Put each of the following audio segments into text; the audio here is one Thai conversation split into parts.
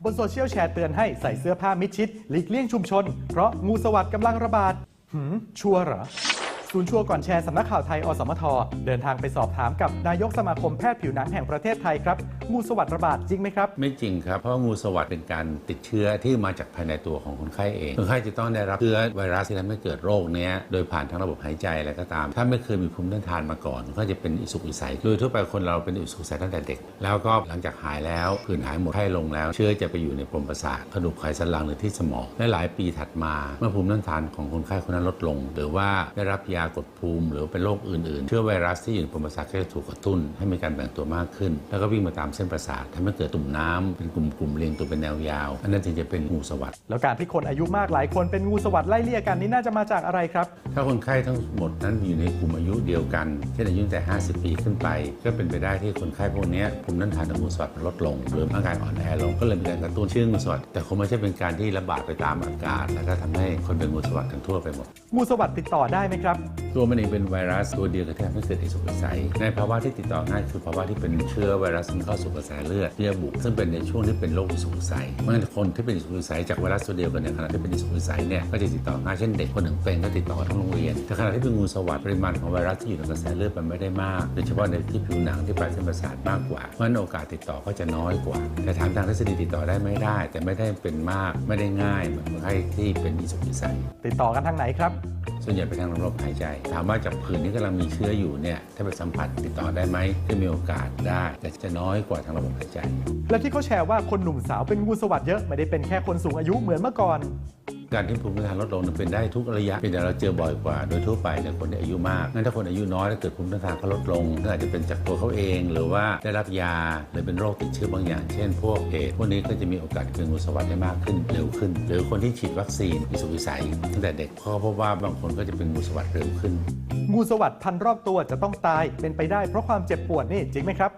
บนโซเชียลแชร์เตือนให้ใส่เสื้อผ้ามิดชิดหลีกเลี่ยงชุมชนเพราะงูสวัสด์กำลังระบาดชัวร์เหรอศูนย์ชัวร์ก่อนแชร์สำนักข่าวไทยอสมทเดินทางไปสอบถามกับนายกสมาคมแพทย์ผิวหนังแห่งประเทศไทยครับงูสวัสด์ระบาดจริงไหมครับไม่จริงครับเพราะงูสวัสด์เป็นการติดเชื้อที่มาจากภายในตัวของคนไข้เองคนไข้จะต้องได้รับเชื้อไวรัสที่ทำให้เกิดโรคนี้โดยผ่านทางระบบหายใจอะไรก็ตามถ้าไม่เคยมีภูมิต้านทานมาก่อนก็จะเป็นอิสุกอิสัยโดยทั่วไปคนเราเป็นอิสุกอิสัยตั้งแต่เด็กแล้วก็หลังจากหายแล้วผื่นหายหมดไข้ลงแล้วเชื้อจะไปอยู่ในปมประสาทกระดูกไขสันหลังหรือที่สมองและหลายปีถัดมาเมื่อภูมิต้านทานของคนไข้คนนั้นลดลงหรือว่าได้รับยากดภูมิหรือเป็นโรคอื่นๆเชื้อไวรัสที่อยู่ในปมประสาทก็จะถูกกระตุ้นให้มีการแบ่งตัวมากขึ้นแล้วก็วิ่งมาตามเส้นประสาททำให้เกิดตุ่มน้ำเป็นกลุ่มๆเรียงตัวเป็นแนวยาวอันนั้นจึงจะเป็นงูสวัสด์แล้วการที่คนอายุมากหลายคนเป็นงูสวัสด์ไล่เลี่ยกันนี้น่าจะมาจากอะไรครับถ้าคนไข้ทั้งหมดนั้นอยู่ในกลุ่มอายุเดียวกันเช่นอายุตั้งแต่50 ปีขึ้นไปก็เป็นไปได้ที่คนไข้พวกนี้ภูมิต้านทานของงูสวัสด์ลดลงหรือร่างกายอ่อนแอลงก็เลยมีการกระตุ้นเชื้องูสวัสด์แต่คงไม่ใช่เป็นการที่ระบาดไปตามอากาศแล้วก็ทำให้คนเป็นงูสวัสด์ทั้งทั่วไปหมดงูสวัสด์ติดต่อได้ไหมครับตัวมันเองเป็นไวรัสตัวเดียวที่ทำให้เกิดอิสุกอิสัยในภาวะที่ติดต่อง่ายคือภาวะที่เป็นเชื้อไวรัสมันเข้าสู่กระแสเลือดเยื่อบุซึ่งเป็นในช่วงที่เป็นโรคอิสุกอิสัยเมื่อคนที่เป็นอิสุกอิสัยจากไวรัสตัวเดียวกันในขณะที่เป็นอิสุกอิสัยเนี่ยก็จะติดต่อง่ายเช่นเด็กคนหนึ่งเป็นก็ติดต่อทั้งโรงเรียนแต่ขณะที่เป็นงูสวัสด์ปริมาณของไวรัสที่อยู่ในกระแสเลือดมันไม่ได้มากโดยเฉพาะในที่ผิวหนังที่ปลายเส้นประสาทมากกว่าเพราะฉะนั้นโอกาสติดต่อก็จะน้อยกว่าแต่ถามทางทฤษฎีติดต่อได้ไม่ได้แต่ไม่ได้เป็นมากไม่ได้ง่ายเหมือนคนไข้ที่เป็นอิสุกอิสัยติดต่อกันทางไหนครับส่วนใหญ่ไปทางระบบหายใจถามว่าจากผื่นที่กำลังมีเชื้ออยู่เนี่ยถ้าไปสัมผัสติดต่อได้ไหมก็มีโอกาสได้แต่จะน้อยกว่าทางระบบหายใจและที่เขาแชร์ว่าคนหนุ่มสาวเป็นงูสวัสด์เยอะไม่ได้เป็นแค่คนสูงอายุเหมือนเมื่อก่อนการที่ภูมิต้านทานลดลงเป็นได้ทุกระยะเป็นแต่เราเจอบ่อยกว่าโดยทั่วไปในคนที่อายุมากงั้นถ้าคนอายุน้อยแล้วเกิดภูมิต้านทานเขาลดลงก็อาจจะเป็นจากตัวเขาเองหรือว่าได้รับยาหรือเป็นโรคติดเชื้อบางอย่างเช่นพวกเอดส์พวกนี้ก็จะมีโอกาสเป็นงูสวัสด์ได้มากขึ้นเร็วขึ้นหรือคนที่ฉีดวัคซีนอิสุกอิสัยตั้งแต่เด็กเขาพบว่าบางคนก็จะเป็นงูสวัสด์เร็วขึ้นงูสวัสด์พันรอบตัวจะต้องตายเป็นไปได้เพราะความเจ็บปวดนี่จริงไหมครับ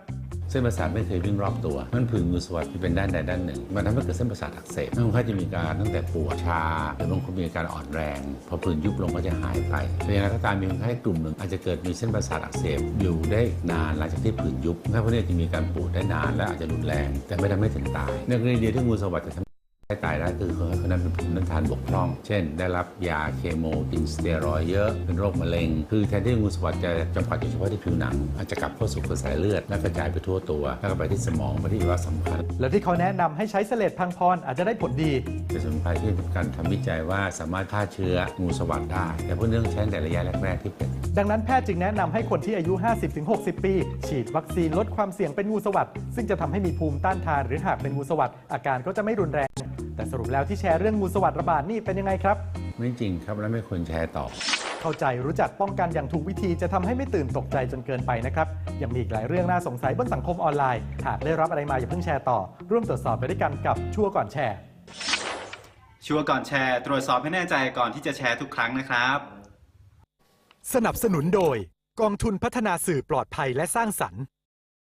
เส้นประสาทไม่เคยวิ่งรอบตัวมันผื่นงูสวัสด์ที่เป็นด้านใดด้านหนึ่งมันทำให้เกิดเส้นประสาทอักเสบคนไข้จะมีการตั้งแต่ปวดชาหรือบางคนมีอาการอ่อนแรงพอผื่นยุบลงก็จะหายไปแต่อย่างไรก็ตามมีคนไข้กลุ่มหนึ่งอาจจะเกิดมีเส้นประสาทอักเสบอยู่ได้นานหลังจากที่ผื่นยุบคนไข้พวกนี้จะมีการปวดได้นานและอาจจะรุนแรงแต่ไม่ทำให้ถึงตายในกรณีเดียวที่งูสวัสด์จะตายได้คือคนนั้นเป็นภูมิต้านทานบกพร่องเช่นได้รับยาเคมีกินสเตียรอยด์เยอะเป็นโรคมะเร็งคือแทนที่งูสวัสด์จะจำกัดอยู่เฉพาะที่ผิวหนังอาจจะกลับเข้าสู่กระแสเลือดและกระจายไปทั่วตัวแล้วก็ไปที่สมองไปที่อวัยวะสำคัญแล้วที่เขาแนะนำให้ใช้เสลดพังพรอาจจะได้ผลดีเป็นสมุนไพรที่มีการทำวิจัยว่าสามารถฆ่าเชื้องูสวัสด์ได้แต่พวกนี้ต้องใช้ในระยะแรกๆที่เป็นดังนั้นแพทย์จึงแนะนำให้คนที่อายุ 50-60 ปีฉีดวัคซีนลดความเสี่ยงเป็นงูสวัสด์ซึ่งจะทำให้มีภูมิต้านทานหรือหากเป็นงูสวัสด์อาการก็จะไม่รุนแรงแต่สรุปแล้วที่แชร์เรื่องงูสวัสด์ระบาดนี่เป็นยังไงครับไม่จริงครับและไม่ควรแชร์ต่อเข้าใจรู้จักป้องกันอย่างถูกวิธีจะทำให้ไม่ตื่นตกใจจนเกินไปนะครับยังมีอีกหลายเรื่องน่าสงสัยบนสังคมออนไลน์หากได้รับอะไรมาอย่าเพิ่งแชร์ต่อร่วมตรวจสอบไปด้วยกันกับชัวร์ก่อนแชร์ชัวร์ก่อนแชร์ตรวจสอบให้แน่ใจก่อนที่จะแชร์ทุกครั้งนะครับสนับสนุนโดยกองทุนพัฒนาสื่อปลอดภัยและสร้างสรรค์